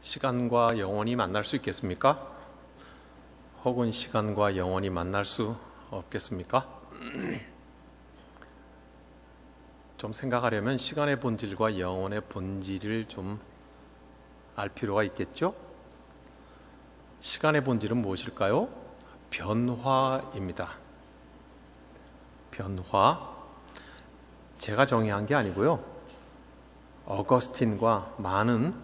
시간과 영원히 만날 수 있겠습니까? 혹은 시간과 영원히 만날 수 없겠습니까? 좀 생각하려면 시간의 본질과 영혼의 본질을 좀 알 필요가 있겠죠? 시간의 본질은 무엇일까요? 변화입니다. 변화. 제가 정의한 게 아니고요. 어거스틴과 많은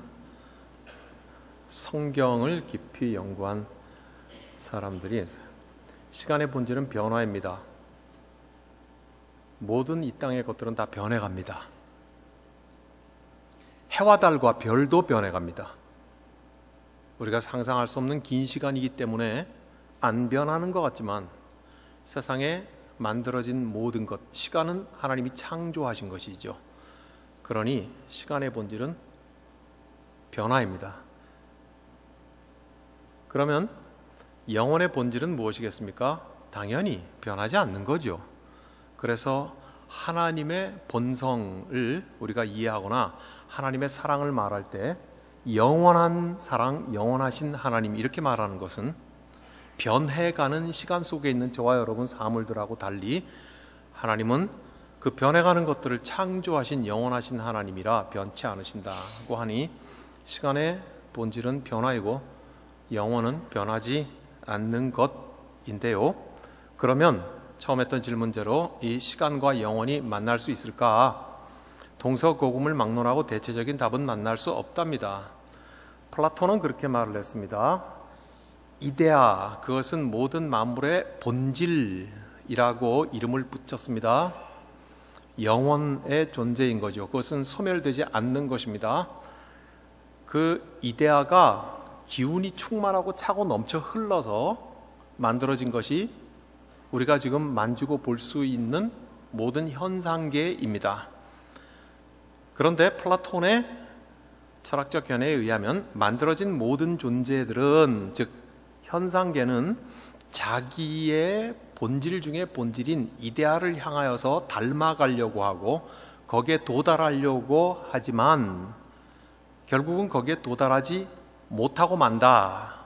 성경을 깊이 연구한 사람들이 시간의 본질은 변화입니다. 모든 이 땅의 것들은 다 변해갑니다. 해와 달과 별도 변해갑니다. 우리가 상상할 수 없는 긴 시간이기 때문에 안 변하는 것 같지만 세상에 만들어진 모든 것, 시간은 하나님이 창조하신 것이죠. 그러니 시간의 본질은 변화입니다. 그러면 영혼의 본질은 무엇이겠습니까? 당연히 변하지 않는 거죠. 그래서 하나님의 본성을 우리가 이해하거나 하나님의 사랑을 말할 때 영원한 사랑, 영원하신 하나님 이렇게 말하는 것은 변해가는 시간 속에 있는 저와 여러분 사물들하고 달리 하나님은 그 변해가는 것들을 창조하신 영원하신 하나님이라 변치 않으신다고 하니 시간의 본질은 변화이고 영혼은 변하지 않는 것인데요. 그러면 처음 했던 질문대로 이 시간과 영혼이 만날 수 있을까? 동서고금을 막론하고 대체적인 답은 만날 수 없답니다. 플라톤은 그렇게 말을 했습니다. 이데아, 그것은 모든 만물의 본질이라고 이름을 붙였습니다. 영혼의 존재인 거죠. 그것은 소멸되지 않는 것입니다. 그 이데아가 기운이 충만하고 차고 넘쳐 흘러서 만들어진 것이 우리가 지금 만지고 볼 수 있는 모든 현상계입니다. 그런데 플라톤의 철학적 견해에 의하면 만들어진 모든 존재들은, 즉 현상계는 자기의 본질 중에 본질인 이데아를 향하여서 닮아가려고 하고 거기에 도달하려고 하지만 결국은 거기에 도달하지 못하고 만다.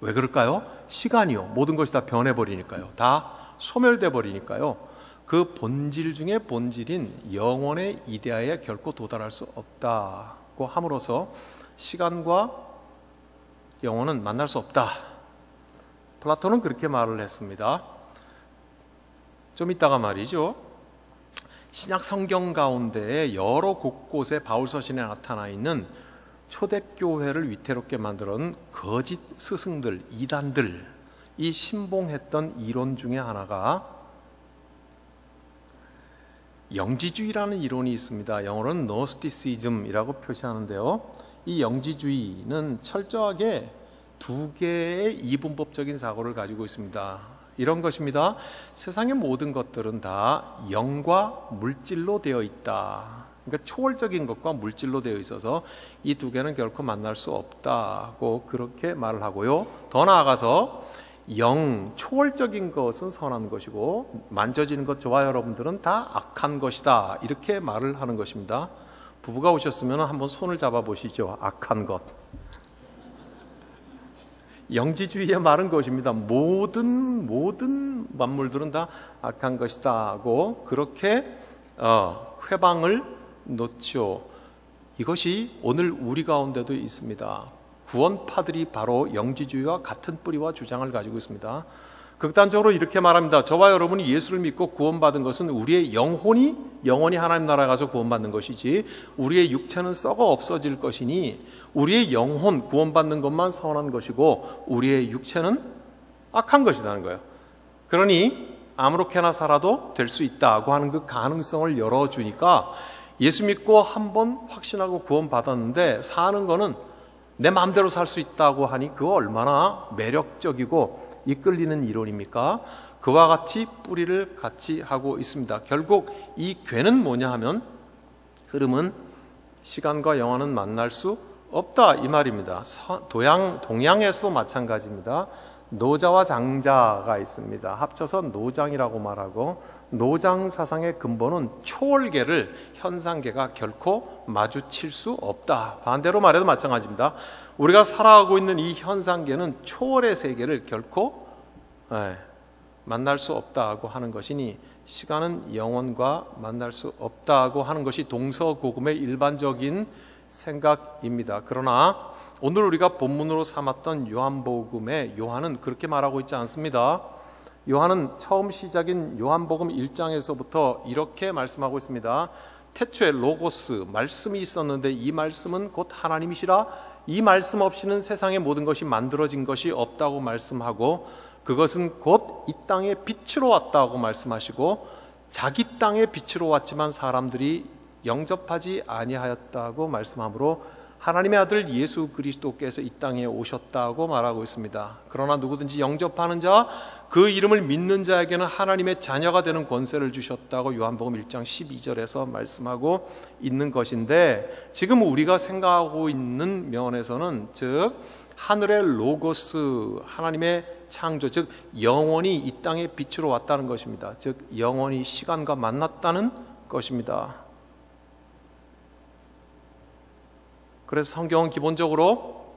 왜 그럴까요? 시간이요. 모든 것이 다 변해버리니까요. 다 소멸돼 버리니까요. 그 본질 중에 본질인 영혼의 이데아에 결코 도달할 수 없다고 함으로써 시간과 영혼은 만날 수 없다. 플라톤은 그렇게 말을 했습니다. 좀 이따가 말이죠. 신약 성경 가운데 여러 곳곳에 바울서신에 나타나 있는 초대교회를 위태롭게 만들어온 거짓 스승들, 이단들이 신봉했던 이론 중에 하나가 영지주의라는 이론이 있습니다. 영어로는 노스티시즘이라고 표시하는데요. 이 영지주의는 철저하게 두 개의 이분법적인 사고를 가지고 있습니다. 이런 것입니다. 세상의 모든 것들은 다 영과 물질로 되어 있다. 그러니까 초월적인 것과 물질로 되어 있어서 이 두 개는 결코 만날 수 없다고 그렇게 말을 하고요. 더 나아가서 초월적인 것은 선한 것이고 만져지는 것, 저와 여러분들은 다 악한 것이다. 이렇게 말을 하는 것입니다. 부부가 오셨으면 한번 손을 잡아 보시죠. 악한 것. 영지주의의 말은 그것입니다. 모든 만물들은 다 악한 것이다 하고 그렇게 회방을 놓죠. 이것이 오늘 우리 가운데도 있습니다. 구원파들이 바로 영지주의와 같은 뿌리와 주장을 가지고 있습니다. 극단적으로 이렇게 말합니다. 저와 여러분이 예수를 믿고 구원받은 것은 우리의 영혼이 하나님 나라에 가서 구원받는 것이지 우리의 육체는 썩어 없어질 것이니 우리의 영혼 구원받는 것만 선한 것이고 우리의 육체는 악한 것이라는 거예요. 그러니 아무렇게나 살아도 될 수 있다고 하는 그 가능성을 열어주니까 예수 믿고 한번 확신하고 구원받았는데 사는 거는 내 마음대로 살 수 있다고 하니 그거 얼마나 매력적이고 이끌리는 이론입니까? 그와 같이 뿌리를 같이 하고 있습니다. 결국 이 괴는 뭐냐 하면 흐름은 시간과 영혼은 만날 수 없다 이 말입니다. 동양에서도 마찬가지입니다. 노자와 장자가 있습니다. 합쳐서 노장이라고 말하고, 노장 사상의 근본은 초월계를 현상계가 결코 마주칠 수 없다. 반대로 말해도 마찬가지입니다. 우리가 살아가고 있는 이 현상계는 초월의 세계를 결코 만날 수 없다고 하는 것이니, 시간은 영원과 만날 수 없다고 하는 것이 동서고금의 일반적인 생각입니다. 그러나 오늘 우리가 본문으로 삼았던 요한복음의 요한은 그렇게 말하고 있지 않습니다. 요한은 처음 시작인 요한복음 1장에서부터 이렇게 말씀하고 있습니다. 태초에 로고스, 말씀이 있었는데 이 말씀은 곧 하나님이시라. 이 말씀 없이는 세상의 모든 것이 만들어진 것이 없다고 말씀하고, 그것은 곧 이 땅에 빛으로 왔다고 말씀하시고, 자기 땅에 빛으로 왔지만 사람들이 영접하지 아니하였다고 말씀하므로 하나님의 아들 예수 그리스도께서 이 땅에 오셨다고 말하고 있습니다. 그러나 누구든지 영접하는 자, 그 이름을 믿는 자에게는 하나님의 자녀가 되는 권세를 주셨다고 요한복음 1장 12절에서 말씀하고 있는 것인데, 지금 우리가 생각하고 있는 면에서는 즉 하늘의 로고스, 하나님의 창조, 즉 영원히 이 땅에 빛으로 왔다는 것입니다. 즉 영원히 시간과 만났다는 것입니다. 그래서 성경은 기본적으로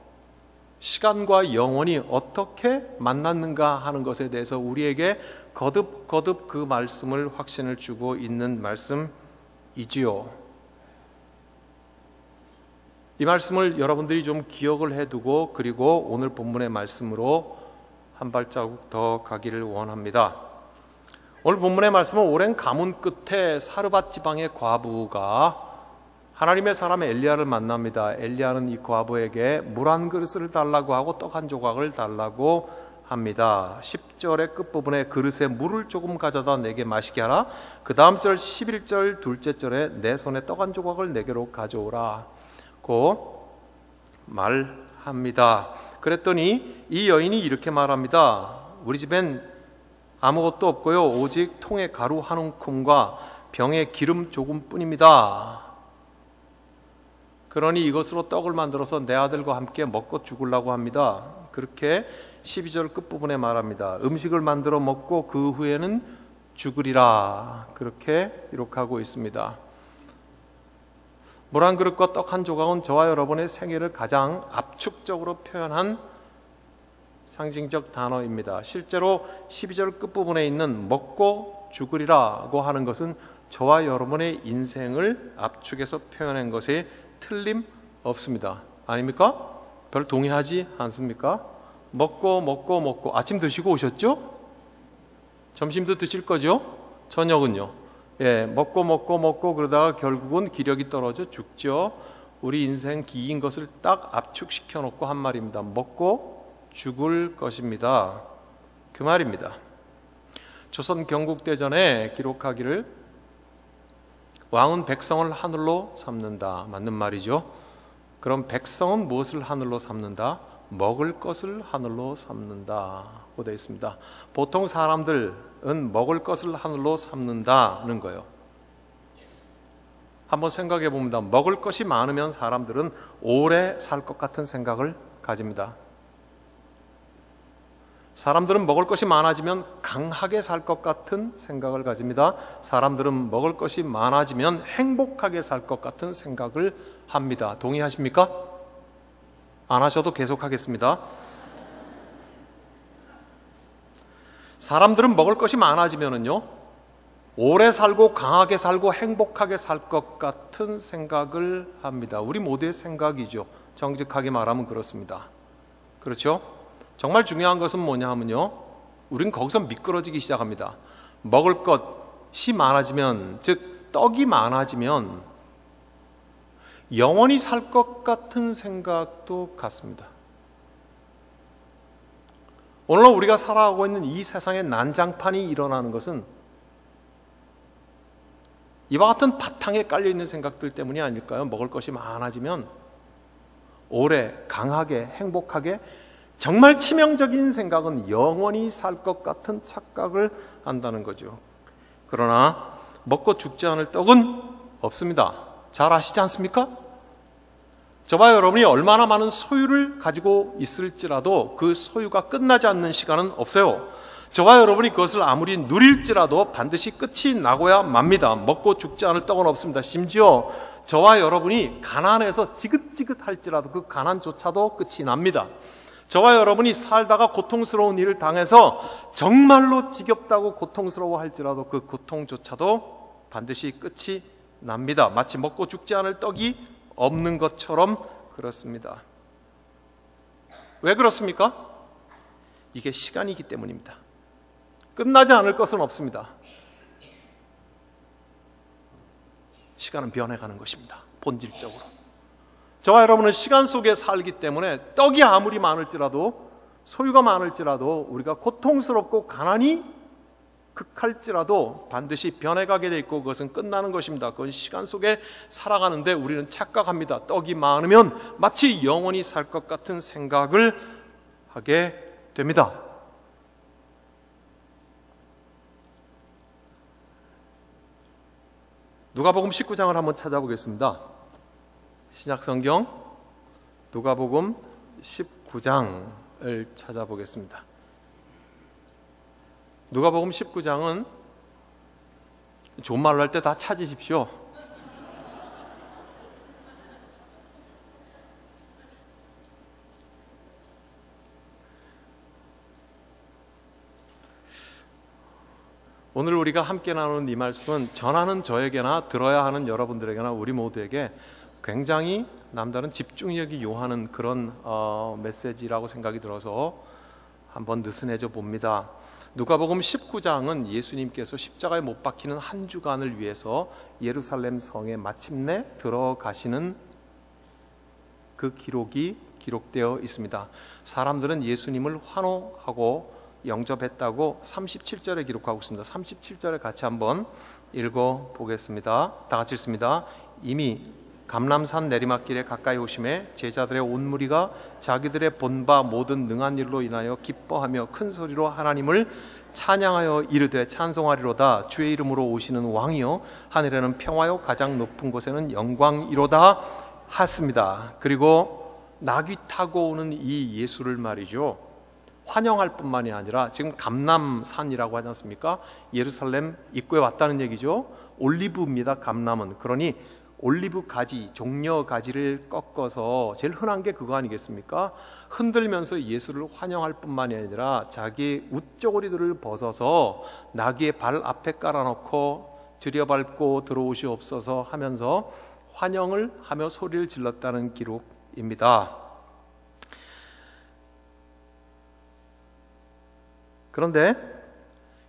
시간과 영원이 어떻게 만났는가 하는 것에 대해서 우리에게 거듭 그 말씀을 확신을 주고 있는 말씀이지요. 이 말씀을 여러분들이 좀 기억을 해두고, 그리고 오늘 본문의 말씀으로 한 발자국 더 가기를 원합니다. 오늘 본문의 말씀은 오랜 가문 끝에 사르밧 지방의 과부가 하나님의 사람 엘리야를 만납니다. 엘리야는 이 과부에게 물 한 그릇을 달라고 하고 떡 한 조각을 달라고 합니다. 10절의 끝부분에 그릇에 물을 조금 가져다 내게 마시게 하라. 그 다음 절 11절 둘째 절에 내 손에 떡 한 조각을 내게로 가져오라 고 말합니다. 그랬더니 이 여인이 이렇게 말합니다. 우리 집엔 아무것도 없고요, 오직 통에 가루 한 움큼과 병에 기름 조금뿐입니다. 그러니 이것으로 떡을 만들어서 내 아들과 함께 먹고 죽으려고 합니다. 그렇게 12절 끝부분에 말합니다. 음식을 만들어 먹고 그 후에는 죽으리라. 그렇게 기록하고 있습니다. 물 한 그릇과 떡 한 조각은 저와 여러분의 생애를 가장 압축적으로 표현한 상징적 단어입니다. 실제로 12절 끝부분에 있는 먹고 죽으리라고 하는 것은 저와 여러분의 인생을 압축해서 표현한 것에 틀림없습니다. 아닙니까? 별 동의하지 않습니까? 먹고 아침 드시고 오셨죠? 점심도 드실 거죠? 저녁은요? 예, 먹고 그러다가 결국은 기력이 떨어져 죽죠. 우리 인생 기인 것을 딱 압축시켜 놓고 한 말입니다. 먹고 죽을 것입니다. 그 말입니다. 조선 경국대전에 기록하기를 왕은 백성을 하늘로 삼는다. 맞는 말이죠. 그럼 백성은 무엇을 하늘로 삼는다? 먹을 것을 하늘로 삼는다고 되어 있습니다. 보통 사람들은 먹을 것을 하늘로 삼는다는 거예요. 한번 생각해 봅니다. 먹을 것이 많으면 사람들은 오래 살 것 같은 생각을 가집니다. 사람들은 먹을 것이 많아지면 강하게 살 것 같은 생각을 가집니다. 사람들은 먹을 것이 많아지면 행복하게 살 것 같은 생각을 합니다. 동의하십니까? 안 하셔도 계속하겠습니다. 사람들은 먹을 것이 많아지면은요, 오래 살고 강하게 살고 행복하게 살 것 같은 생각을 합니다. 우리 모두의 생각이죠. 정직하게 말하면 그렇습니다. 그렇죠? 정말 중요한 것은 뭐냐 하면요, 우린 거기서 미끄러지기 시작합니다. 먹을 것이 많아지면, 즉 떡이 많아지면 영원히 살 것 같은 생각도 같습니다. 오늘 우리가 살아가고 있는 이 세상에 난장판이 일어나는 것은 이와 같은 바탕에 깔려있는 생각들 때문이 아닐까요? 먹을 것이 많아지면 오래 강하게 행복하게, 정말 치명적인 생각은 영원히 살 것 같은 착각을 한다는 거죠. 그러나 먹고 죽지 않을 떡은 없습니다. 잘 아시지 않습니까? 저와 여러분이 얼마나 많은 소유를 가지고 있을지라도 그 소유가 끝나지 않는 시간은 없어요. 저와 여러분이 그것을 아무리 누릴지라도 반드시 끝이 나고야 맙니다. 먹고 죽지 않을 떡은 없습니다. 심지어 저와 여러분이 가난해서 지긋지긋할지라도 그 가난조차도 끝이 납니다. 저와 여러분이 살다가 고통스러운 일을 당해서 정말로 지겹다고 고통스러워할지라도 그 고통조차도 반드시 끝이 납니다. 마치 먹고 죽지 않을 떡이 없는 것처럼 그렇습니다. 왜 그렇습니까? 이게 시간이기 때문입니다. 끝나지 않을 것은 없습니다. 시간은 변해가는 것입니다. 본질적으로. 저와 여러분은 시간 속에 살기 때문에 떡이 아무리 많을지라도, 소유가 많을지라도, 우리가 고통스럽고 가난이 극할지라도 반드시 변해가게 돼 있고 그것은 끝나는 것입니다. 그건 시간 속에 살아가는데 우리는 착각합니다. 떡이 많으면 마치 영원히 살 것 같은 생각을 하게 됩니다. 누가복음 19장을 한번 찾아보겠습니다. 신약성경 누가복음 19장을 찾아보겠습니다. 누가복음 19장은 좋은 말로 할 때 다 찾으십시오. 오늘 우리가 함께 나누는 이 말씀은 전하는 저에게나 들어야 하는 여러분들에게나 우리 모두에게 굉장히 남다른 집중력이 요하는 그런 메시지라고 생각이 들어서 한번 느슨해져 봅니다. 누가복음 19장은 예수님께서 십자가에 못 박히는 한 주간을 위해서 예루살렘 성에 마침내 들어가시는 그 기록이 기록되어 있습니다. 사람들은 예수님을 환호하고 영접했다고 37절에 기록하고 있습니다. 37절에 같이 한번 읽어보겠습니다. 다 같이 읽습니다. 이미 감람산 내리막길에 가까이 오심에 제자들의 온 무리가 자기들의 본 바 모든 능한 일로 인하여 기뻐하며 큰 소리로 하나님을 찬양하여 이르되 찬송하리로다. 주의 이름으로 오시는 왕이요 하늘에는 평화요 가장 높은 곳에는 영광이로다 하였습니다. 그리고 나귀 타고 오는 이 예수를 말이죠, 환영할 뿐만이 아니라 지금 감람산이라고 하지 않습니까? 예루살렘 입구에 왔다는 얘기죠. 올리브입니다. 감람은. 그러니 올리브 가지, 종려 가지를 꺾어서 제일 흔한 게 그거 아니겠습니까? 흔들면서 예수를 환영할 뿐만이 아니라 자기 웃저고리들을 벗어서 나귀의 발 앞에 깔아놓고 들여밟고 들어오시옵소서 하면서 환영을 하며 소리를 질렀다는 기록입니다. 그런데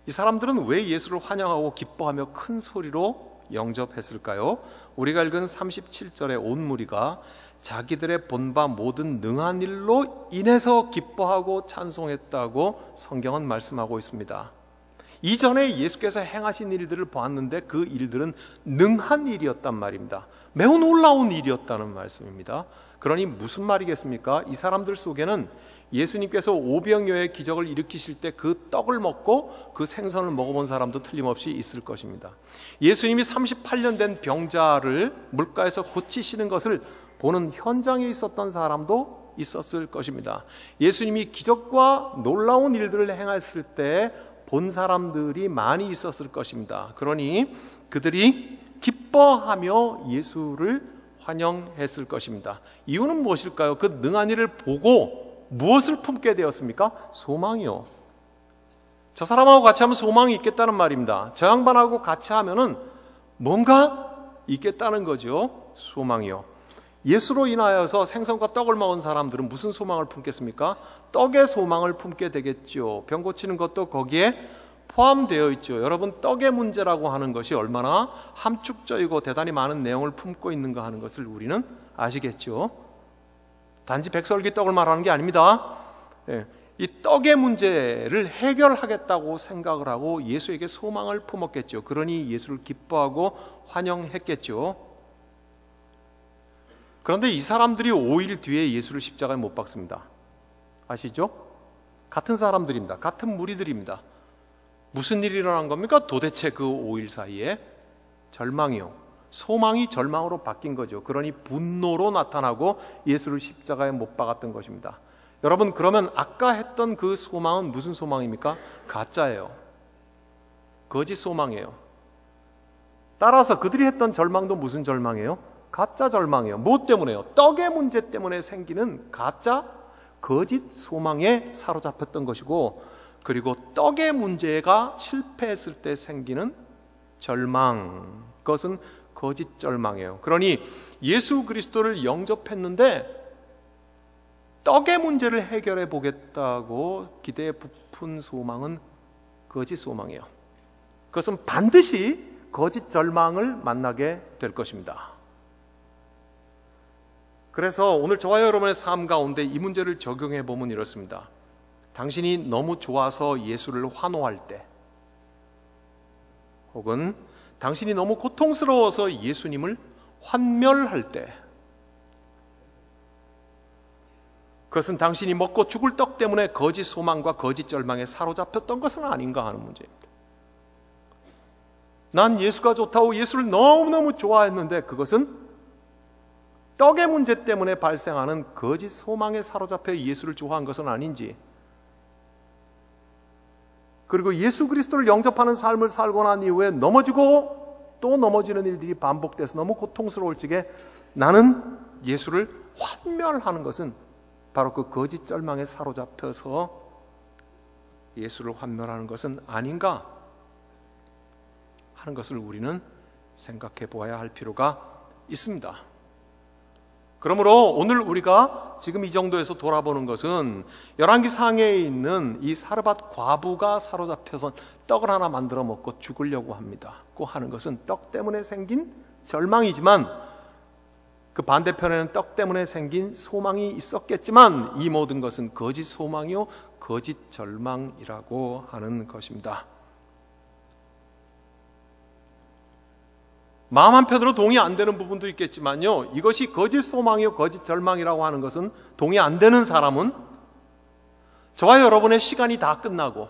이 사람들은 왜 예수를 환영하고 기뻐하며 큰 소리로 영접했을까요? 우리가 읽은 37절의 온 무리가 자기들의 본바 모든 능한 일로 인해서 기뻐하고 찬송했다고 성경은 말씀하고 있습니다. 이전에 예수께서 행하신 일들을 보았는데 그 일들은 능한 일이었단 말입니다. 매우 놀라운 일이었다는 말씀입니다. 그러니 무슨 말이겠습니까? 이 사람들 속에는 예수님께서 오병이어의 기적을 일으키실 때 그 떡을 먹고 그 생선을 먹어본 사람도 틀림없이 있을 것입니다. 예수님이 38년 된 병자를 물가에서 고치시는 것을 보는 현장에 있었던 사람도 있었을 것입니다. 예수님이 기적과 놀라운 일들을 행했을 때 본 사람들이 많이 있었을 것입니다. 그러니 그들이 기뻐하며 예수를 환영했을 것입니다. 이유는 무엇일까요? 그 능한 일을 보고 무엇을 품게 되었습니까? 소망이요. 저 사람하고 같이 하면 소망이 있겠다는 말입니다. 저 양반하고 같이 하면은 뭔가 있겠다는 거죠. 소망이요. 예수로 인하여서 생선과 떡을 먹은 사람들은 무슨 소망을 품겠습니까? 떡의 소망을 품게 되겠죠. 병 고치는 것도 거기에 포함되어 있죠. 여러분, 떡의 문제라고 하는 것이 얼마나 함축적이고 대단히 많은 내용을 품고 있는가 하는 것을 우리는 아시겠죠. 단지 백설기 떡을 말하는 게 아닙니다. 이 떡의 문제를 해결하겠다고 생각을 하고 예수에게 소망을 품었겠죠. 그러니 예수를 기뻐하고 환영했겠죠. 그런데 이 사람들이 5일 뒤에 예수를 십자가에 못 박습니다. 아시죠? 같은 사람들입니다. 같은 무리들입니다. 무슨 일이 일어난 겁니까? 도대체 그 5일 사이에 절망이요, 소망이 절망으로 바뀐 거죠. 그러니 분노로 나타나고 예수를 십자가에 못 박았던 것입니다. 여러분, 그러면 아까 했던 그 소망은 무슨 소망입니까? 가짜예요. 거짓 소망이에요. 따라서 그들이 했던 절망도 무슨 절망이에요? 가짜 절망이에요. 무엇 때문에요? 떡의 문제 때문에 생기는 가짜, 거짓 소망에 사로잡혔던 것이고, 그리고 떡의 문제가 실패했을 때 생기는 절망, 그것은 거짓 절망이에요. 그러니 예수 그리스도를 영접했는데 떡의 문제를 해결해 보겠다고 기대에 부푼 소망은 거짓 소망이에요. 그것은 반드시 거짓 절망을 만나게 될 것입니다. 그래서 오늘 저와 여러분의 삶 가운데 이 문제를 적용해 보면 이렇습니다. 당신이 너무 좋아서 예수를 환호할 때, 혹은 당신이 너무 고통스러워서 예수님을 환멸할 때, 그것은 당신이 먹고 죽을 떡 때문에 거짓 소망과 거짓 절망에 사로잡혔던 것은 아닌가 하는 문제입니다. 난 예수가 좋다고 예수를 너무너무 좋아했는데 그것은 떡의 문제 때문에 발생하는 거짓 소망에 사로잡혀 예수를 좋아한 것은 아닌지, 그리고 예수 그리스도를 영접하는 삶을 살고 난 이후에 넘어지고 또 넘어지는 일들이 반복돼서 너무 고통스러울 적에 나는 예수를 환멸하는 것은 바로 그 거짓 절망에 사로잡혀서 예수를 환멸하는 것은 아닌가 하는 것을 우리는 생각해 보아야 할 필요가 있습니다. 그러므로 오늘 우리가 지금 이 정도에서 돌아보는 것은 열왕기상에 있는 이 사르밧 과부가 사로잡혀서 떡을 하나 만들어 먹고 죽으려고 합니다. 고 하는 것은 떡 때문에 생긴 절망이지만, 그 반대편에는 떡 때문에 생긴 소망이 있었겠지만 이 모든 것은 거짓 소망이요 거짓 절망이라고 하는 것입니다. 마음 한편으로 동의 안 되는 부분도 있겠지만요, 이것이 거짓 소망이요 거짓 절망이라고 하는 것은 동의 안 되는 사람은 저와 여러분의 시간이 다 끝나고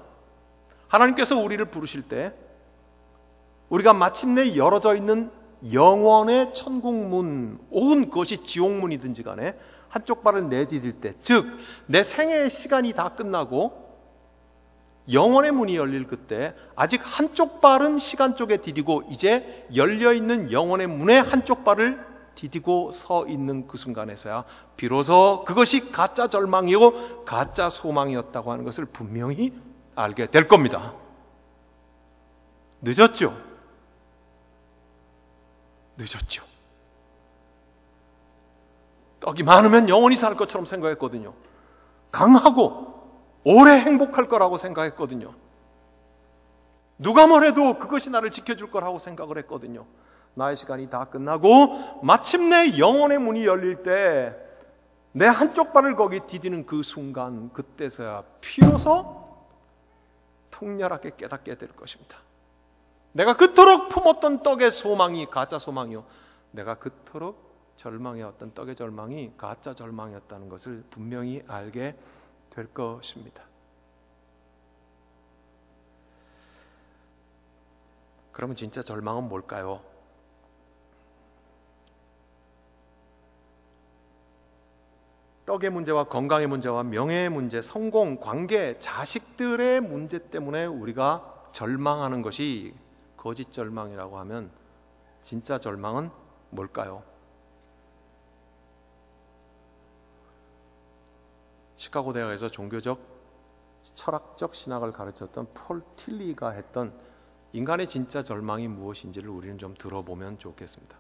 하나님께서 우리를 부르실 때 우리가 마침내 열어져 있는 영원의 천국문, 혹은 그것이 지옥문이든지 간에 한쪽 발을 내디딜 때, 즉 내 생애의 시간이 다 끝나고 영원의 문이 열릴 그때 아직 한쪽 발은 시간 쪽에 디디고 이제 열려있는 영원의 문의 한쪽 발을 디디고 서 있는 그 순간에서야 비로소 그것이 가짜 절망이고 가짜 소망이었다고 하는 것을 분명히 알게 될 겁니다. 늦었죠? 늦었죠. 떡이 많으면 영원히 살 것처럼 생각했거든요. 강하고 오래 행복할 거라고 생각했거든요. 누가 뭐래도 그것이 나를 지켜줄 거라고 생각을 했거든요. 나의 시간이 다 끝나고 마침내 영혼의 문이 열릴 때 내 한쪽 발을 거기 디디는 그 순간, 그때서야 비로소 통렬하게 깨닫게 될 것입니다. 내가 그토록 품었던 떡의 소망이 가짜 소망이요, 내가 그토록 절망해왔던 떡의 절망이 가짜 절망이었다는 것을 분명히 알게 될 것입니다. 그러면 진짜 절망은 뭘까요? 떡의 문제와 건강의 문제와 명예의 문제, 성공, 관계, 자식들의 문제 때문에 우리가 절망하는 것이 거짓 절망이라고 하면 진짜 절망은 뭘까요? 시카고 대학에서 종교적, 철학적 신학을 가르쳤던 폴 틸리가 했던 인간의 진짜 절망이 무엇인지를 우리는 좀 들어보면 좋겠습니다.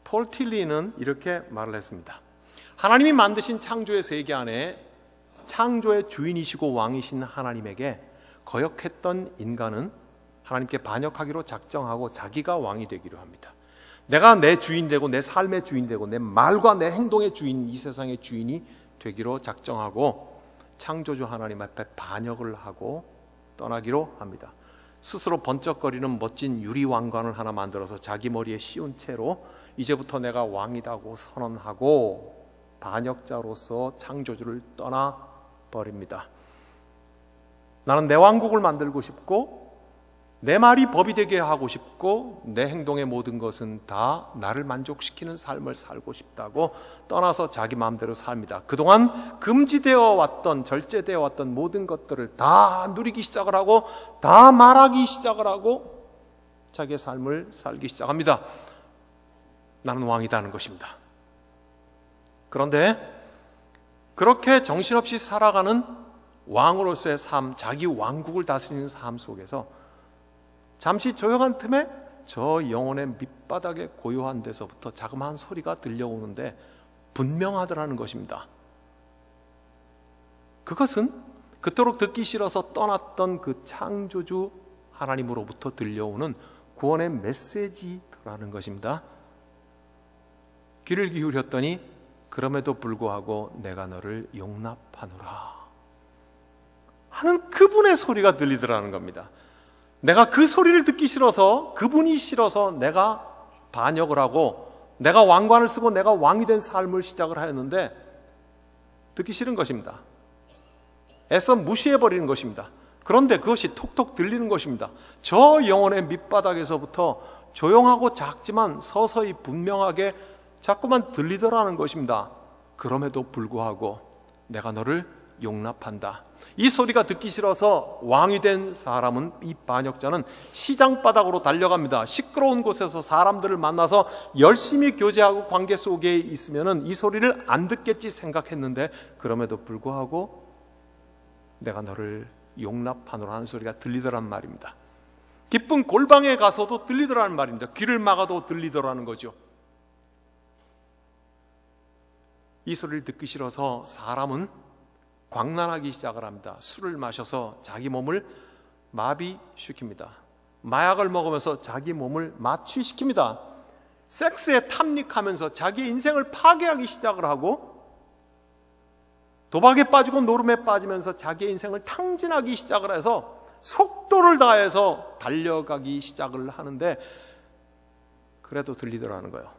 폴 틸리는 이렇게 말을 했습니다. 하나님이 만드신 창조의 세계 안에 창조의 주인이시고 왕이신 하나님에게 거역했던 인간은 하나님께 반역하기로 작정하고 자기가 왕이 되기로 합니다. 내가 내 주인 되고 내 삶의 주인 되고 내 말과 내 행동의 주인, 이 세상의 주인이 되기로 작정하고 창조주 하나님 앞에 반역을 하고 떠나기로 합니다. 스스로 번쩍거리는 멋진 유리왕관을 하나 만들어서 자기 머리에 씌운 채로 이제부터 내가 왕이다고 선언하고 반역자로서 창조주를 떠나버립니다. 나는 내 왕국을 만들고 싶고 내 말이 법이 되게 하고 싶고 내 행동의 모든 것은 다 나를 만족시키는 삶을 살고 싶다고 떠나서 자기 마음대로 삽니다. 그동안 금지되어 왔던, 절제되어 왔던 모든 것들을 다 누리기 시작을 하고 다 말하기 시작을 하고 자기의 삶을 살기 시작합니다. 나는 왕이다는 것입니다. 그런데 그렇게 정신없이 살아가는 왕으로서의 삶, 자기 왕국을 다스리는 삶 속에서 잠시 조용한 틈에 저 영혼의 밑바닥에 고요한 데서부터 자그마한 소리가 들려오는데 분명하더라는 것입니다. 그것은 그토록 듣기 싫어서 떠났던 그 창조주 하나님으로부터 들려오는 구원의 메시지라는 것입니다. 귀를 기울였더니 그럼에도 불구하고 내가 너를 용납하노라 하는 그분의 소리가 들리더라는 겁니다. 내가 그 소리를 듣기 싫어서, 그분이 싫어서 내가 반역을 하고 내가 왕관을 쓰고 내가 왕이 된 삶을 시작을 하였는데 듣기 싫은 것입니다. 애써 무시해버리는 것입니다. 그런데 그것이 톡톡 들리는 것입니다. 저 영혼의 밑바닥에서부터 조용하고 작지만 서서히 분명하게 자꾸만 들리더라는 것입니다. 그럼에도 불구하고 내가 너를 용납한다. 이 소리가 듣기 싫어서 왕이 된 사람은, 이 반역자는 시장 바닥으로 달려갑니다. 시끄러운 곳에서 사람들을 만나서 열심히 교제하고 관계 속에 있으면 이 소리를 안 듣겠지 생각했는데 그럼에도 불구하고 내가 너를 용납하노라 하는 소리가 들리더란 말입니다. 기쁜 골방에 가서도 들리더라는 말입니다. 귀를 막아도 들리더라는 거죠. 이 소리를 듣기 싫어서 사람은 광란하기 시작을 합니다. 술을 마셔서 자기 몸을 마비시킵니다. 마약을 먹으면서 자기 몸을 마취시킵니다. 섹스에 탐닉하면서 자기 인생을 파괴하기 시작을 하고 도박에 빠지고 노름에 빠지면서 자기의 인생을 탕진하기 시작을 해서 속도를 다해서 달려가기 시작을 하는데 그래도 들리더라는 거예요.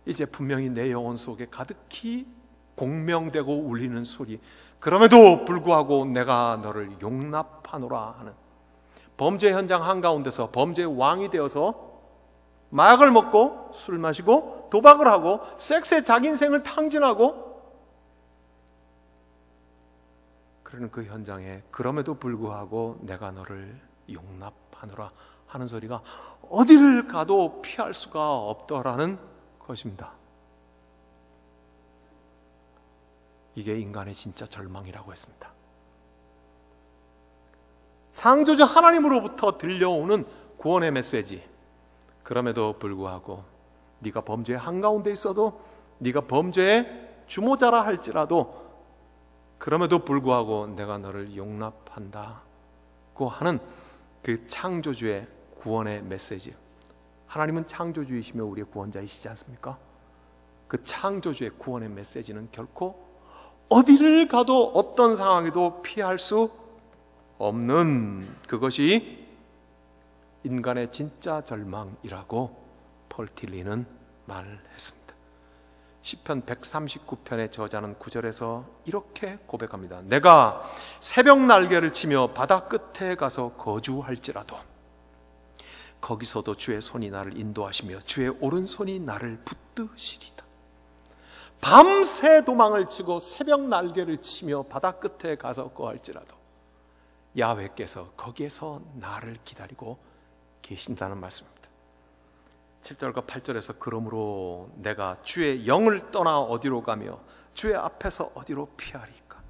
이제 분명히 내 영혼 속에 가득히 공명되고 울리는 소리, 그럼에도 불구하고 내가 너를 용납하노라 하는, 범죄 현장 한가운데서 범죄의 왕이 되어서 마약을 먹고 술을 마시고 도박을 하고 섹스에 자기 인생을 탕진하고 그러는 그 현장에 그럼에도 불구하고 내가 너를 용납하노라 하는 소리가 어디를 가도 피할 수가 없더라는 것입니다. 이게 인간의 진짜 절망이라고 했습니다. 창조주 하나님으로부터 들려오는 구원의 메시지, 그럼에도 불구하고 네가 범죄의 한가운데 있어도, 네가 범죄의 주모자라 할지라도 그럼에도 불구하고 내가 너를 용납한다고 하는 그 창조주의 구원의 메시지. 하나님은 창조주이시며 우리의 구원자이시지 않습니까? 그 창조주의 구원의 메시지는 결코 어디를 가도 어떤 상황에도 피할 수 없는, 그것이 인간의 진짜 절망이라고 폴 틸리는 말을 했습니다. 시편 139편의 저자는 9절에서 이렇게 고백합니다. 내가 새벽 날개를 치며 바다 끝에 가서 거주할지라도 거기서도 주의 손이 나를 인도하시며 주의 오른손이 나를 붙드시리다. 밤새 도망을 치고 새벽 날개를 치며 바다 끝에 가서 거할지라도 야훼께서 거기에서 나를 기다리고 계신다는 말씀입니다. 7절과 8절에서 그러므로 내가 주의 영을 떠나 어디로 가며 주의 앞에서 어디로 피하리까?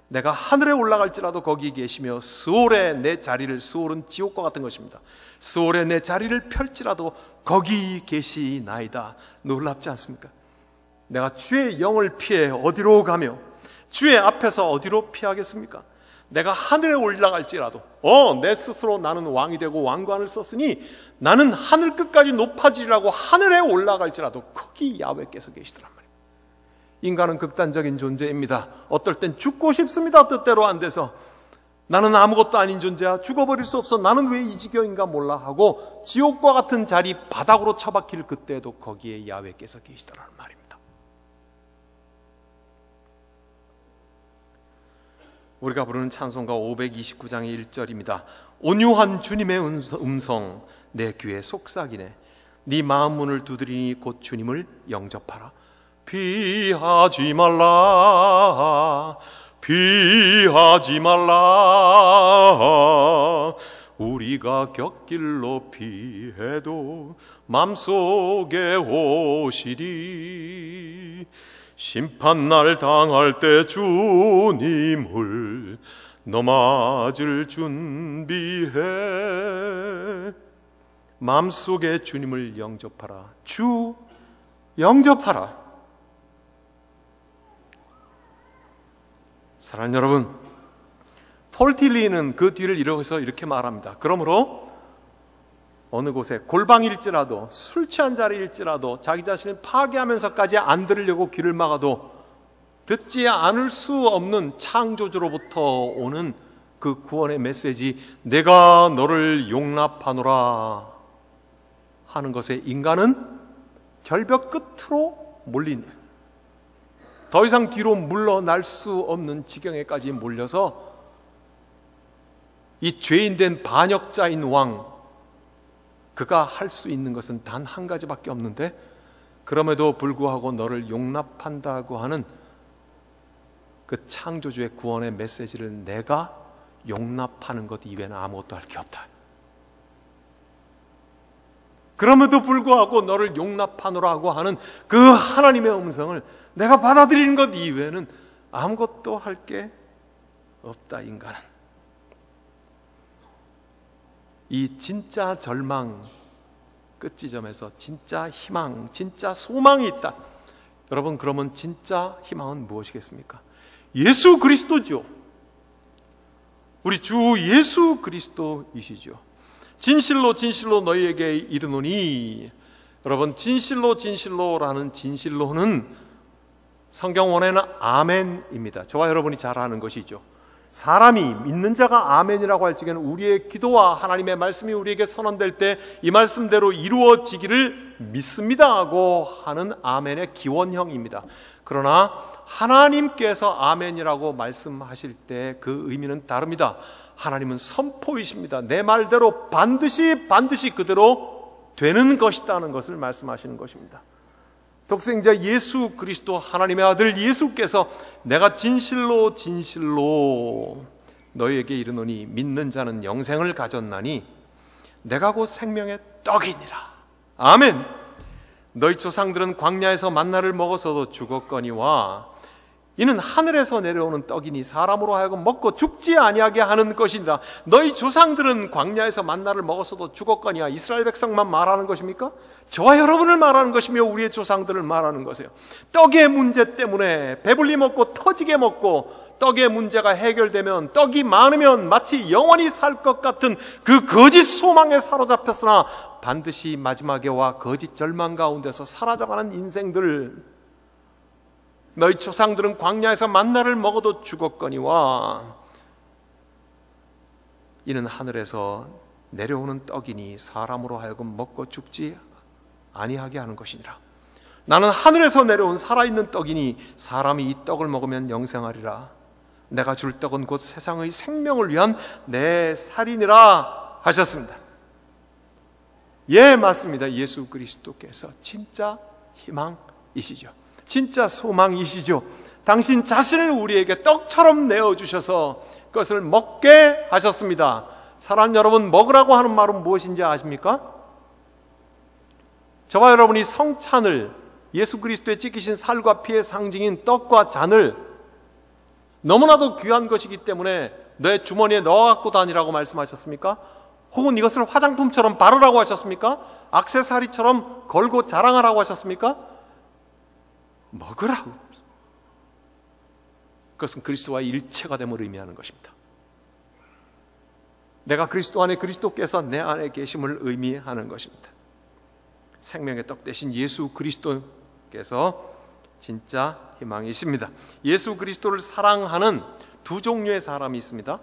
내가 하늘에 올라갈지라도 거기 계시며 스올에 내 자리를, 스올은 지옥과 같은 것입니다. 스올에 내 자리를 펼지라도 거기 계시나이다. 놀랍지 않습니까? 내가 주의 영을 피해 어디로 가며 주의 앞에서 어디로 피하겠습니까? 내가 하늘에 올라갈지라도 내 스스로 나는 왕이 되고 왕관을 썼으니 나는 하늘 끝까지 높아지라고 하늘에 올라갈지라도 거기 야훼께서 계시더란 말이에요. 인간은 극단적인 존재입니다. 어떨 땐 죽고 싶습니다. 뜻대로 안 돼서 나는 아무것도 아닌 존재야, 죽어버릴 수 없어, 나는 왜 이 지경인가 몰라 하고 지옥과 같은 자리 바닥으로 처박힐 그때에도 거기에 야훼께서 계시더라는 말입니다. 우리가 부르는 찬송가 529장의 1절입니다. 온유한 주님의 음성 내 귀에 속삭이네. 네 마음 문을 두드리니 곧 주님을 영접하라. 피하지 말라, 피하지 말라. 우리가 곁길로 피해도 맘속에 오시리. 심판날 당할 때 주님을 너 맞을 준비해. 마음속에 주님을 영접하라. 주 영접하라. 사랑하는 여러분, 폴 틸리는 그 뒤를 이어서 이렇게 말합니다. 그러므로 어느 곳에 골방일지라도 술 취한 자리일지라도 자기 자신을 파괴하면서까지 안 들으려고 귀를 막아도 듣지 않을 수 없는 창조주로부터 오는 그 구원의 메시지, 내가 너를 용납하노라 하는 것에 인간은 절벽 끝으로 몰린, 더 이상 뒤로 물러날 수 없는 지경에까지 몰려서 이 죄인된 반역자인 왕, 그가 할 수 있는 것은 단 한 가지밖에 없는데, 그럼에도 불구하고 너를 용납한다고 하는 그 창조주의 구원의 메시지를 내가 용납하는 것 이외에는 아무것도 할 게 없다. 그럼에도 불구하고 너를 용납하노라고 하는 그 하나님의 음성을 내가 받아들이는 것 이외에는 아무것도 할 게 없다. 인간은 이 진짜 절망 끝지점에서 진짜 희망, 진짜 소망이 있다. 여러분, 그러면 진짜 희망은 무엇이겠습니까? 예수 그리스도죠. 우리 주 예수 그리스도이시죠. 진실로 진실로 너희에게 이르노니. 여러분, 진실로 진실로라는 진실로는 성경 원어에는 아멘입니다. 저와 여러분이 잘 아는 것이죠. 사람이, 믿는 자가 아멘이라고 할 적에는 우리의 기도와 하나님의 말씀이 우리에게 선언될 때 이 말씀대로 이루어지기를 믿습니다고 하는 아멘의 기원형입니다. 그러나 하나님께서 아멘이라고 말씀하실 때 그 의미는 다릅니다. 하나님은 선포이십니다. 내 말대로 반드시 그대로 되는 것이다는 것을 말씀하시는 것입니다. 독생자 예수 그리스도 하나님의 아들 예수께서 내가 진실로 진실로 너희에게 이르노니 믿는 자는 영생을 가졌나니 내가 곧 생명의 떡이니라. 아멘. 너희 조상들은 광야에서 만나를 먹어서도 죽었거니와 이는 하늘에서 내려오는 떡이니 사람으로 하여금 먹고 죽지 아니하게 하는 것이니라. 너희 조상들은 광야에서 만나를 먹었어도 죽었거니와 이스라엘 백성만 말하는 것입니까? 저와 여러분을 말하는 것이며 우리의 조상들을 말하는 것이에요. 떡의 문제 때문에 배불리 먹고 터지게 먹고 떡의 문제가 해결되면, 떡이 많으면 마치 영원히 살 것 같은 그 거짓 소망에 사로잡혔으나 반드시 마지막에 와 거짓 절망 가운데서 사라져가는 인생들, 너희 조상들은 광야에서 만나를 먹어도 죽었거니와 이는 하늘에서 내려오는 떡이니 사람으로 하여금 먹고 죽지 아니하게 하는 것이니라. 나는 하늘에서 내려온 살아있는 떡이니 사람이 이 떡을 먹으면 영생하리라. 내가 줄 떡은 곧 세상의 생명을 위한 내 살이니라 하셨습니다. 예, 맞습니다. 예수 그리스도께서 진짜 희망이시죠. 진짜 소망이시죠. 당신 자신을 우리에게 떡처럼 내어주셔서 그것을 먹게 하셨습니다. 사랑하는 여러분, 먹으라고 하는 말은 무엇인지 아십니까? 저와 여러분이 성찬을, 예수 그리스도의 찢기신 살과 피의 상징인 떡과 잔을 너무나도 귀한 것이기 때문에 내 주머니에 넣어 갖고 다니라고 말씀하셨습니까? 혹은 이것을 화장품처럼 바르라고 하셨습니까? 액세서리처럼 걸고 자랑하라고 하셨습니까? 먹으라고. 그것은 그리스도와 일체가 됨을 의미하는 것입니다. 내가 그리스도 안에, 그리스도께서 내 안에 계심을 의미하는 것입니다. 생명의 떡 대신 예수 그리스도께서 진짜 희망이십니다. 예수 그리스도를 사랑하는 두 종류의 사람이 있습니다.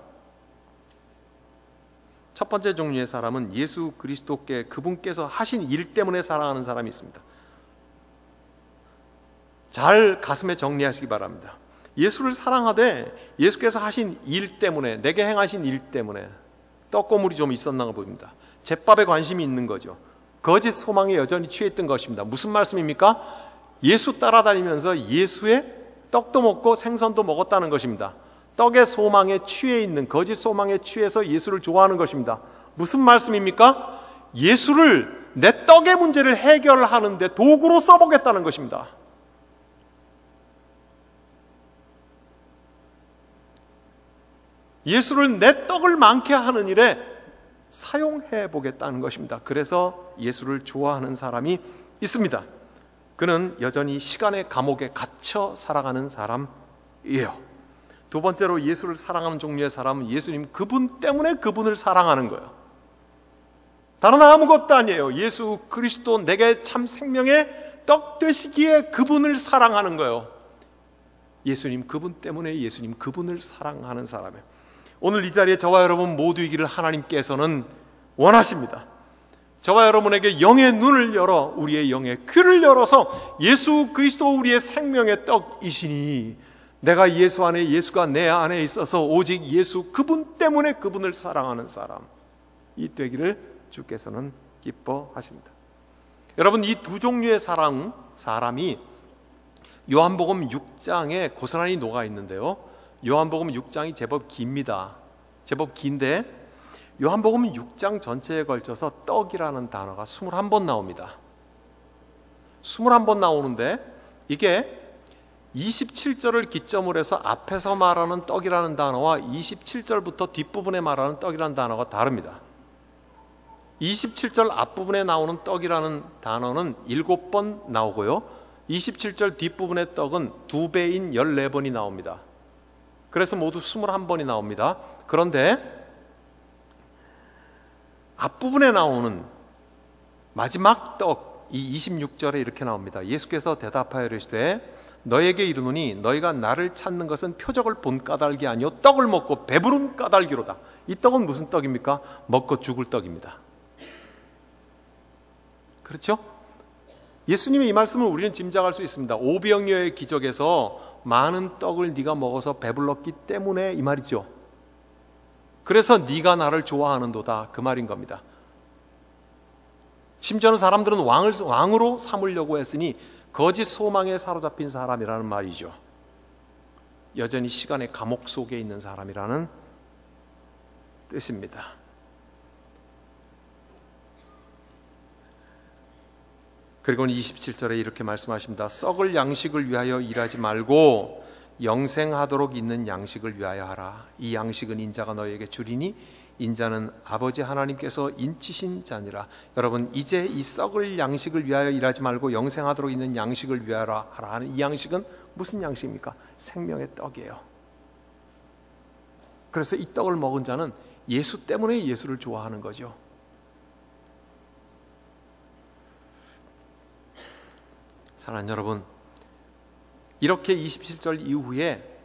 첫 번째 종류의 사람은 예수 그리스도께, 그분께서 하신 일 때문에 사랑하는 사람이 있습니다. 잘 가슴에 정리하시기 바랍니다. 예수를 사랑하되 예수께서 하신 일 때문에, 내게 행하신 일 때문에 떡고물이 좀 있었나 봅니다. 잿밥에 관심이 있는 거죠. 거짓 소망에 여전히 취해 있던 것입니다. 무슨 말씀입니까? 예수 따라다니면서 예수의 떡도 먹고 생선도 먹었다는 것입니다. 떡의 소망에 취해 있는, 거짓 소망에 취해서 예수를 좋아하는 것입니다. 무슨 말씀입니까? 예수를, 내 떡의 문제를 해결하는데 도구로 써보겠다는 것입니다. 예수를 내 떡을 많게 하는 일에 사용해 보겠다는 것입니다. 그래서 예수를 좋아하는 사람이 있습니다. 그는 여전히 시간의 감옥에 갇혀 살아가는 사람이에요. 두 번째로 예수를 사랑하는 종류의 사람은 예수님 그분 때문에 그분을 사랑하는 거예요. 다른 아무것도 아니에요. 예수 그리스도 내게 참 생명의 떡 되시기에 그분을 사랑하는 거예요. 예수님 그분 때문에 예수님 그분을 사랑하는 사람이에요. 오늘 이 자리에 저와 여러분 모두이기를 하나님께서는 원하십니다. 저와 여러분에게 영의 눈을 열어 우리의 영의 귀를 열어서 예수 그리스도 우리의 생명의 떡이시니 내가 예수 안에, 예수가 내 안에 있어서 오직 예수 그분 때문에 그분을 사랑하는 사람이 되기를 주께서는 기뻐하십니다. 여러분, 이 두 종류의 사람이 요한복음 6장에 고스란히 녹아 있는데요, 요한복음 6장이 제법 깁니다. 제법 긴데 요한복음 6장 전체에 걸쳐서 떡이라는 단어가 21번 나옵니다. 21번 나오는데 이게 27절을 기점으로 해서 앞에서 말하는 떡이라는 단어와 27절부터 뒷부분에 말하는 떡이라는 단어가 다릅니다. 27절 앞부분에 나오는 떡이라는 단어는 7번 나오고요, 27절 뒷부분의 떡은 2배인 14번이 나옵니다. 그래서 모두 21번이 나옵니다. 그런데 앞부분에 나오는 마지막 떡, 이 26절에 이렇게 나옵니다. 예수께서 대답하여 이르시되 너에게 이르노니 너희가 나를 찾는 것은 표적을 본 까닭이 아니요 떡을 먹고 배부른 까닭이로다. 이 떡은 무슨 떡입니까? 먹고 죽을 떡입니다. 그렇죠? 예수님의 이 말씀을 우리는 짐작할 수 있습니다. 오병이어의 기적에서 많은 떡을 네가 먹어서 배불렀기 때문에 이 말이죠. 그래서 네가 나를 좋아하는도다, 그 말인 겁니다. 심지어는 사람들은 왕으로 삼으려고 했으니 거짓 소망에 사로잡힌 사람이라는 말이죠. 여전히 시간의 감옥 속에 있는 사람이라는 뜻입니다. 그리고는 27절에 이렇게 말씀하십니다. 썩을 양식을 위하여 일하지 말고 영생하도록 있는 양식을 위하여 하라. 이 양식은 인자가 너에게 주리니 인자는 아버지 하나님께서 인치신 자니라. 여러분, 이제 이 썩을 양식을 위하여 일하지 말고 영생하도록 있는 양식을 위하여 하라 하는 이 양식은 무슨 양식입니까? 생명의 떡이에요. 그래서 이 떡을 먹은 자는 예수 때문에 예수를 좋아하는 거죠. 사랑하는 여러분, 이렇게 27절 이후에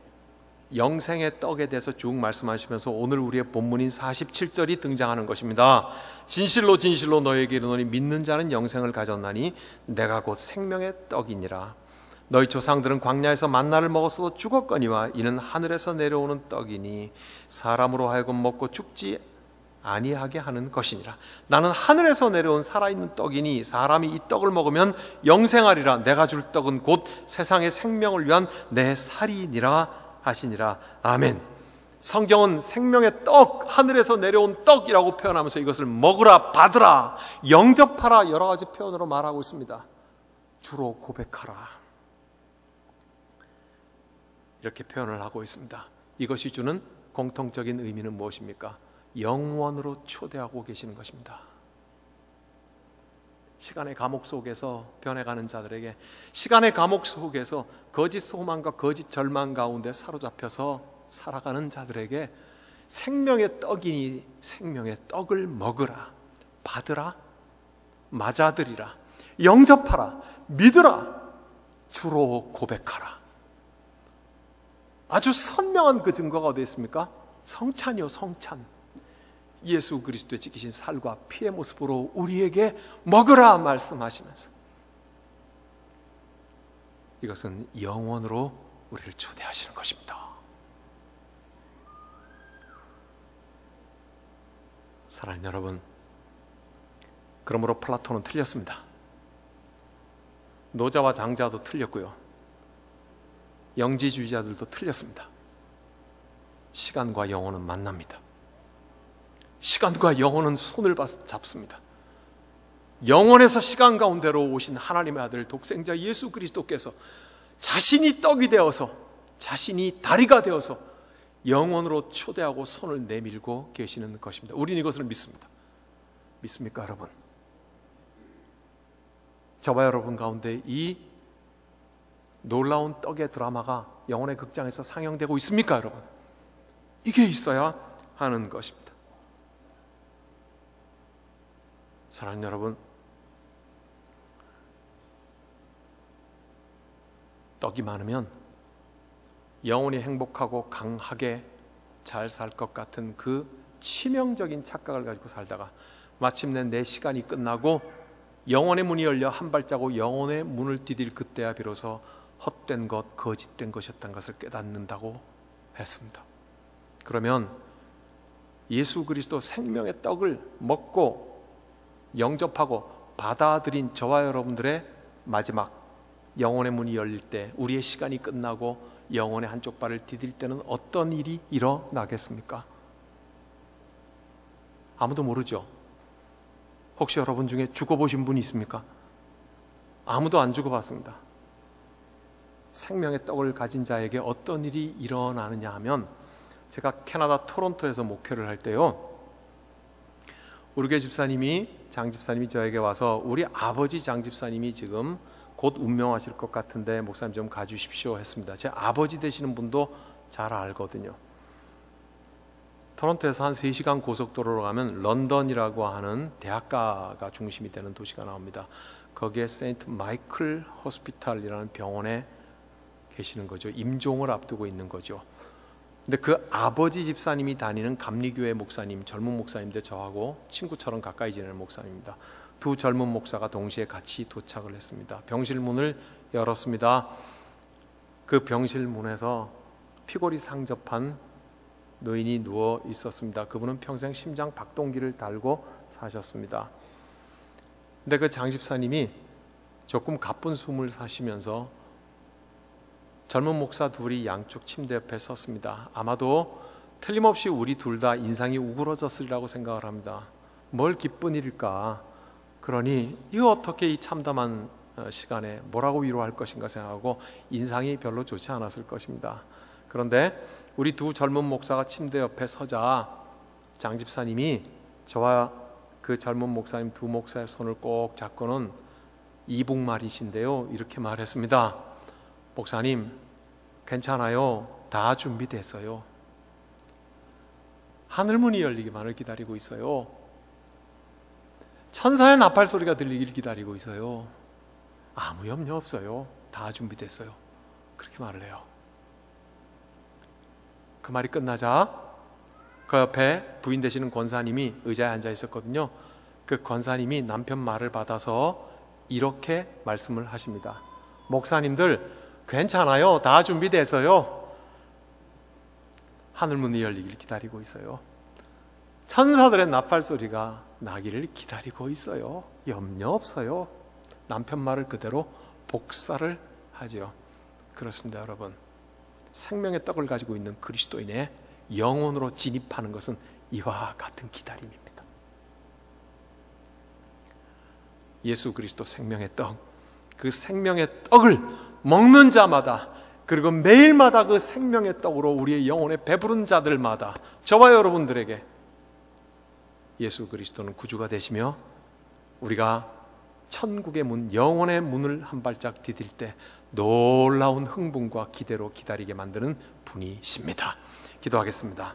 영생의 떡에 대해서 쭉 말씀하시면서 오늘 우리의 본문인 47절이 등장하는 것입니다. 진실로 진실로 너희에게 이르노니 믿는 자는 영생을 가졌나니 내가 곧 생명의 떡이니라. 너희 조상들은 광야에서 만나를 먹었어도 죽었거니와 이는 하늘에서 내려오는 떡이니 사람으로 하여금 먹고 죽지 아니하게 하는 것이니라. 나는 하늘에서 내려온 살아있는 떡이니 사람이 이 떡을 먹으면 영생하리라. 내가 줄 떡은 곧 세상의 생명을 위한 내 살이니라 하시니라. 아멘. 성경은 생명의 떡, 하늘에서 내려온 떡이라고 표현하면서 이것을 먹으라, 받으라, 영접하라, 여러 가지 표현으로 말하고 있습니다. 주로 고백하라, 이렇게 표현을 하고 있습니다. 이것이 주는 공통적인 의미는 무엇입니까? 영원으로 초대하고 계시는 것입니다. 시간의 감옥 속에서 변해가는 자들에게, 시간의 감옥 속에서 거짓 소망과 거짓 절망 가운데 사로잡혀서 살아가는 자들에게 생명의 떡이니 생명의 떡을 먹으라, 받으라, 맞아들이라, 영접하라, 믿으라, 주로 고백하라. 아주 선명한 그 증거가 어디 있습니까? 성찬이요, 성찬. 예수 그리스도의 지키신 살과 피의 모습으로 우리에게 먹으라 말씀하시면서 이것은 영원으로 우리를 초대하시는 것입니다. 사랑하는 여러분, 그러므로 플라톤은 틀렸습니다. 노자와 장자도 틀렸고요. 영지주의자들도 틀렸습니다. 시간과 영혼은 만납니다. 시간과 영혼은 손을 잡습니다. 영혼에서 시간 가운데로 오신 하나님의 아들 독생자 예수 그리스도께서 자신이 떡이 되어서, 자신이 다리가 되어서 영혼으로 초대하고 손을 내밀고 계시는 것입니다. 우리는 이것을 믿습니다. 믿습니까, 여러분? 저와 여러분 가운데 이 놀라운 떡의 드라마가 영혼의 극장에서 상영되고 있습니까, 여러분? 이게 있어야 하는 것입니다. 사랑하는 여러분, 떡이 많으면 영혼이 행복하고 강하게 잘 살 것 같은 그 치명적인 착각을 가지고 살다가 마침내 내 시간이 끝나고 영혼의 문이 열려 한 발자국 영혼의 문을 디딜 그때야 비로소 헛된 것, 거짓된 것이었다는 것을 깨닫는다고 했습니다. 그러면 예수 그리스도 생명의 떡을 먹고 영접하고 받아들인 저와 여러분들의 마지막 영혼의 문이 열릴 때, 우리의 시간이 끝나고 영혼의 한쪽 발을 디딜 때는 어떤 일이 일어나겠습니까? 아무도 모르죠. 혹시 여러분 중에 죽어보신 분이 있습니까? 아무도 안 죽어봤습니다. 생명의 떡을 가진 자에게 어떤 일이 일어나느냐 하면, 제가 캐나다 토론토에서 목회를 할 때요, 우리 교회 집사님이, 장집사님이 저에게 와서 우리 아버지 장집사님이 지금 곧 운명하실 것 같은데 목사님 좀 가주십시오 했습니다. 제 아버지 되시는 분도 잘 알거든요. 토론토에서 한 3시간 고속도로로 가면 런던이라고 하는 대학가가 중심이 되는 도시가 나옵니다. 거기에 세인트 마이클 호스피탈이라는 병원에 계시는 거죠. 임종을 앞두고 있는 거죠. 근데 그 아버지 집사님이 다니는 감리교회 목사님, 젊은 목사님인데 저하고 친구처럼 가까이 지내는 목사님입니다. 두 젊은 목사가 동시에 같이 도착을 했습니다. 병실 문을 열었습니다. 그 병실 문에서 피골이 상접한 노인이 누워 있었습니다. 그분은 평생 심장 박동기를 달고 사셨습니다. 근데 그 장집사님이 조금 가쁜 숨을 쉬시면서 젊은 목사 둘이 양쪽 침대 옆에 섰습니다. 아마도 틀림없이 우리 둘 다 인상이 우그러졌으리라고 생각을 합니다. 뭘 기쁜 일일까? 그러니 이거 어떻게 이 참담한 시간에 뭐라고 위로할 것인가 생각하고 인상이 별로 좋지 않았을 것입니다. 그런데 우리 두 젊은 목사가 침대 옆에 서자 장 집사님이 저와 그 젊은 목사님 두 목사의 손을 꼭 잡고는 이북말이신데요, 이렇게 말했습니다. 목사님, 괜찮아요. 다 준비됐어요. 하늘문이 열리기만을 기다리고 있어요. 천사의 나팔 소리가 들리기를 기다리고 있어요. 아무 염려 없어요. 다 준비됐어요. 그렇게 말을 해요. 그 말이 끝나자 그 옆에 부인 되시는 권사님이 의자에 앉아 있었거든요. 그 권사님이 남편 말을 받아서 이렇게 말씀을 하십니다. 목사님들 괜찮아요. 다 준비돼서요. 하늘문이 열리기를 기다리고 있어요. 천사들의 나팔 소리가 나기를 기다리고 있어요. 염려 없어요. 남편 말을 그대로 복사를 하죠. 그렇습니다, 여러분. 생명의 떡을 가지고 있는 그리스도인의 영혼으로 진입하는 것은 이와 같은 기다림입니다. 예수 그리스도 생명의 떡, 그 생명의 떡을 먹는 자마다, 그리고 매일마다 그 생명의 떡으로 우리의 영혼에 배부른 자들마다, 저와 여러분들에게 예수 그리스도는 구주가 되시며 우리가 천국의 문, 영혼의 문을 한 발짝 디딜 때 놀라운 흥분과 기대로 기다리게 만드는 분이십니다. 기도하겠습니다.